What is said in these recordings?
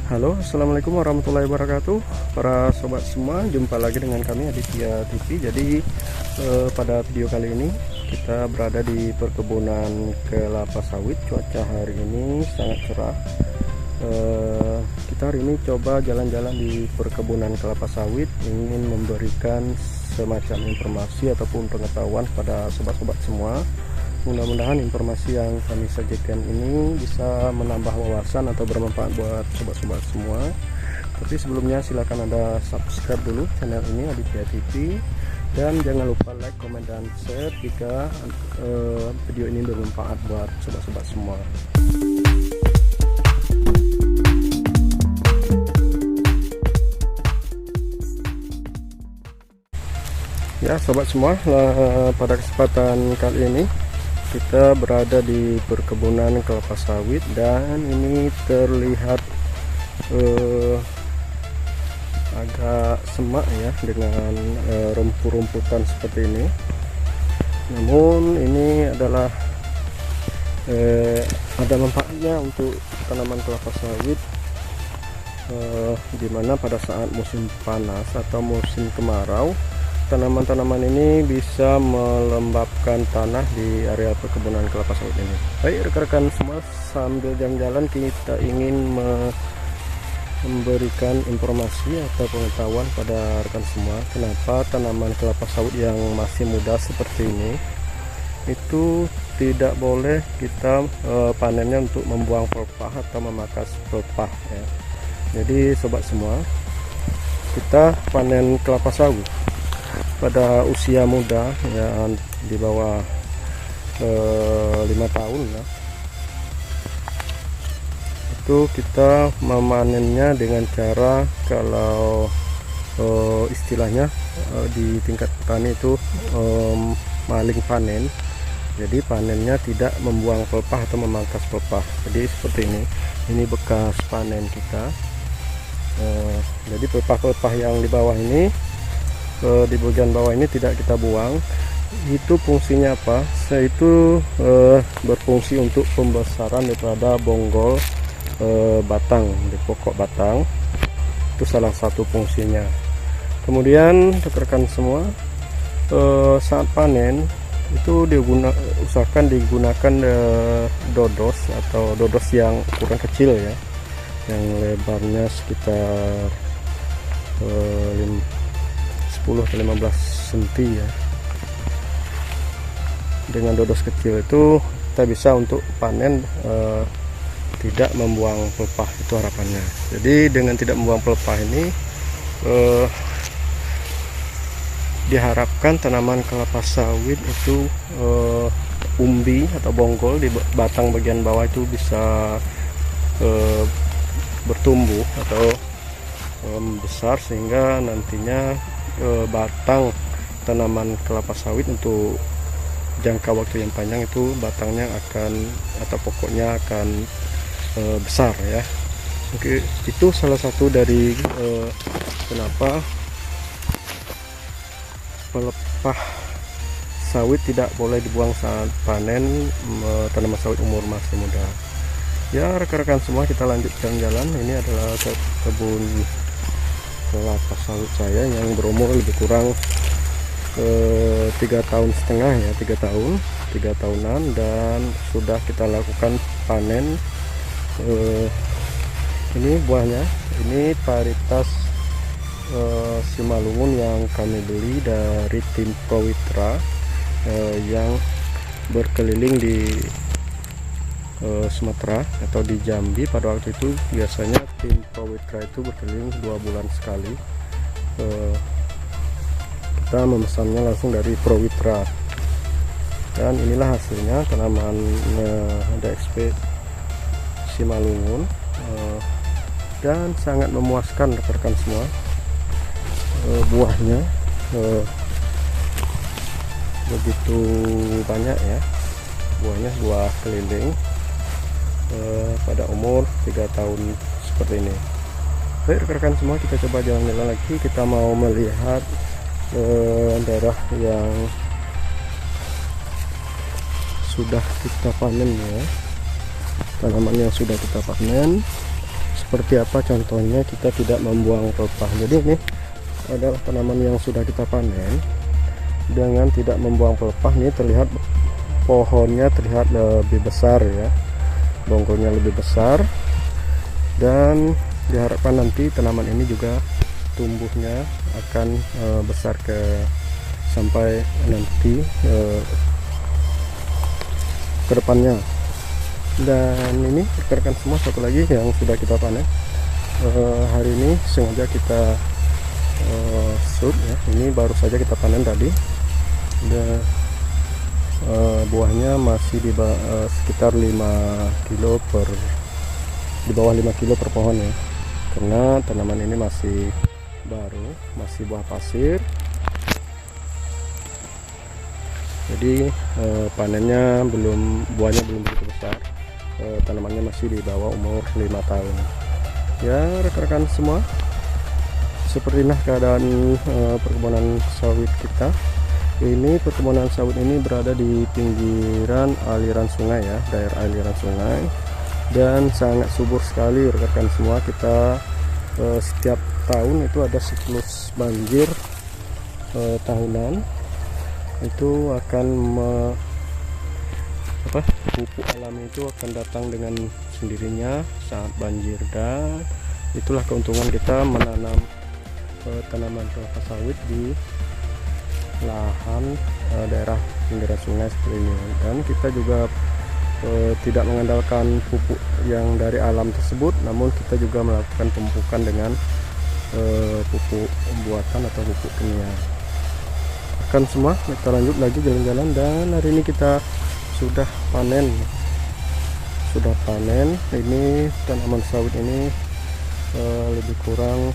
Halo, assalamualaikum warahmatullahi wabarakatuh. Para sobat semua, jumpa lagi dengan kami Aditya TV. Jadi pada video kali ini kita berada di perkebunan kelapa sawit. Cuaca hari ini sangat cerah. Kita hari ini coba jalan-jalan di perkebunan kelapa sawit, ingin memberikan semacam informasi ataupun pengetahuan pada sobat-sobat semua. Mudah-mudahan informasi yang kami sajikan ini bisa menambah wawasan atau bermanfaat buat sobat-sobat semua. Tapi sebelumnya silakan Anda subscribe dulu channel ini Aditya TV, dan jangan lupa like, komen, dan share jika video ini bermanfaat buat sobat-sobat semua. Ya sobat semua, pada kesempatan kali ini kita berada di perkebunan kelapa sawit, dan ini terlihat agak semak ya, dengan rumput-rumputan seperti ini. Namun ini adalah ada manfaatnya untuk tanaman kelapa sawit, dimana pada saat musim panas atau musim kemarau, tanaman-tanaman ini bisa melembabkan tanah di area perkebunan kelapa sawit ini. Baik rekan-rekan semua, sambil jalan-jalan kita ingin memberikan informasi atau pengetahuan pada rekan semua, kenapa tanaman kelapa sawit yang masih muda seperti ini itu tidak boleh kita panennya untuk membuang pelepah atau memangkas pelepah ya. Jadi sobat semua, kita panen kelapa sawit pada usia muda ya, di bawah 5 tahun ya, itu kita memanennya dengan cara, kalau istilahnya di tingkat petani itu maling panen. Jadi panennya tidak membuang pelepah atau memangkas pelepah. Jadi seperti ini bekas panen kita. Jadi pelepah-pelepah yang di bawah ini, di bagian bawah ini tidak kita buang. Itu fungsinya apa? Itu berfungsi untuk pembesaran daripada bonggol batang di pokok batang. Itu salah satu fungsinya. Kemudian rekan-rekan semua, saat panen itu usahakan digunakan dodos atau dodos yang ukuran kecil ya, yang lebarnya sekitar 10-15 cm ya. Dengan dodos kecil itu kita bisa untuk panen tidak membuang pelepah, itu harapannya. Jadi dengan tidak membuang pelepah ini diharapkan tanaman kelapa sawit itu umbi atau bonggol di batang bagian bawah itu bisa bertumbuh atau besar, sehingga nantinya batang tanaman kelapa sawit untuk jangka waktu yang panjang itu batangnya akan atau pokoknya akan besar ya. Oke, itu salah satu dari kenapa pelepah sawit tidak boleh dibuang saat panen tanaman sawit umur masih muda. Ya rekan-rekan semua, kita lanjut jalan-jalan. Ini adalah kebun kelapa sawit saya yang berumur lebih kurang 3,5 tahun ya, 3 tahunan, dan sudah kita lakukan panen. Ini buahnya, ini varietas Simalungun yang kami beli dari tim Prowitra yang berkeliling di Sumatera atau di Jambi. Pada waktu itu biasanya tim Prowitra itu berkeliling 2 bulan sekali. Kita memesannya langsung dari Prowitra, dan inilah hasilnya tanaman DXP Simalungun, dan sangat memuaskan rekan-rekan semua. Buahnya begitu banyak ya, buahnya buah keliling pada umur 3 tahun seperti ini. Baik rekan-rekan semua, kita coba jalan-jalan lagi. Kita mau melihat daerah yang sudah kita panen ya, tanaman yang sudah kita panen seperti apa contohnya kita tidak membuang pelepah. Jadi ini adalah tanaman yang sudah kita panen dengan tidak membuang pelepah. Ini terlihat pohonnya terlihat lebih besar ya, bonggolnya lebih besar, dan diharapkan nanti tanaman ini juga tumbuhnya akan besar sampai nanti ke depannya. Dan ini rekan-rekan semua, satu lagi yang sudah kita panen hari ini, sengaja kita shoot ya, ini baru saja kita panen tadi. Dan buahnya masih di sekitar 5 kilo di bawah 5 kilo per pohon ya, karena tanaman ini masih baru, masih buah pasir. Jadi panennya buahnya belum begitu besar, tanamannya masih di bawah umur 5 tahun ya rekan-rekan semua. Seperti inilah keadaan perkebunan sawit kita. Ini perkebunan sawit ini berada di pinggiran aliran sungai ya, daerah aliran sungai, dan sangat subur sekali rekan-rekan semua. Kita setiap tahun itu ada siklus banjir tahunan, itu akan pupuk alami itu akan datang dengan sendirinya saat banjir. Dan itulah keuntungan kita menanam tanaman kelapa sawit di lahan daerah pinggiran sungai seperti ini. Dan kita juga tidak mengandalkan pupuk yang dari alam tersebut, namun kita juga melakukan pemupukan dengan pupuk buatan atau pupuk kimia. Kan semua, kita lanjut lagi jalan-jalan. Dan hari ini kita sudah panen ini tanaman sawit ini lebih kurang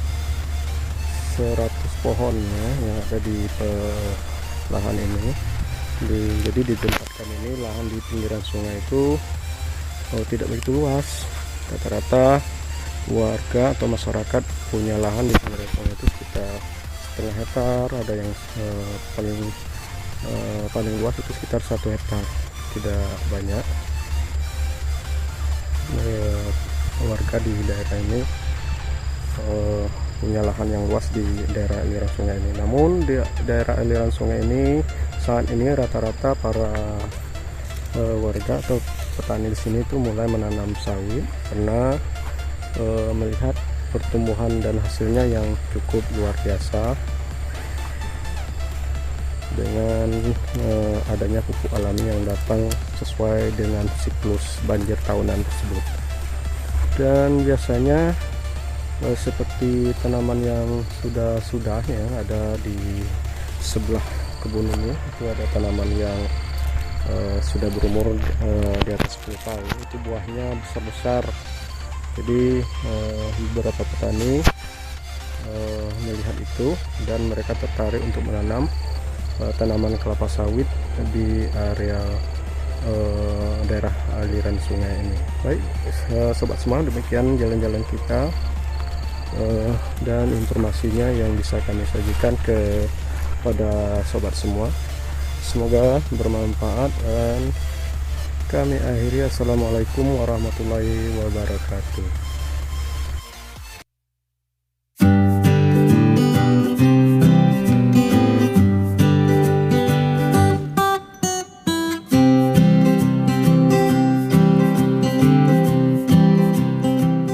100 pohon ya yang ada di lahan ini. Jadi ditempatkan ini lahan di pinggiran sungai itu tidak begitu luas. Rata-rata warga atau masyarakat punya lahan di pinggiran sungai itu sekitar setengah hektar, ada yang paling luas itu sekitar 1 hektar, tidak banyak. Warga di daerah ini punya lahan yang luas di daerah aliran sungai ini. Namun di daerah aliran sungai ini saat ini rata-rata para warga atau petani di sini itu mulai menanam sawit karena melihat pertumbuhan dan hasilnya yang cukup luar biasa dengan adanya pupuk alami yang datang sesuai dengan siklus banjir tahunan tersebut. Dan biasanya seperti tanaman yang sudah ya ada di sebelah kebun ini, itu ada tanaman yang sudah berumur di atas 10 tahun, itu buahnya besar-besar. Jadi beberapa petani melihat itu dan mereka tertarik untuk menanam tanaman kelapa sawit di area daerah aliran sungai ini. Baik sobat semua, demikian jalan-jalan kita dan informasinya yang bisa kami sajikan kepada sobat semua. Semoga bermanfaat dan kami akhiri. Assalamualaikum warahmatullahi wabarakatuh.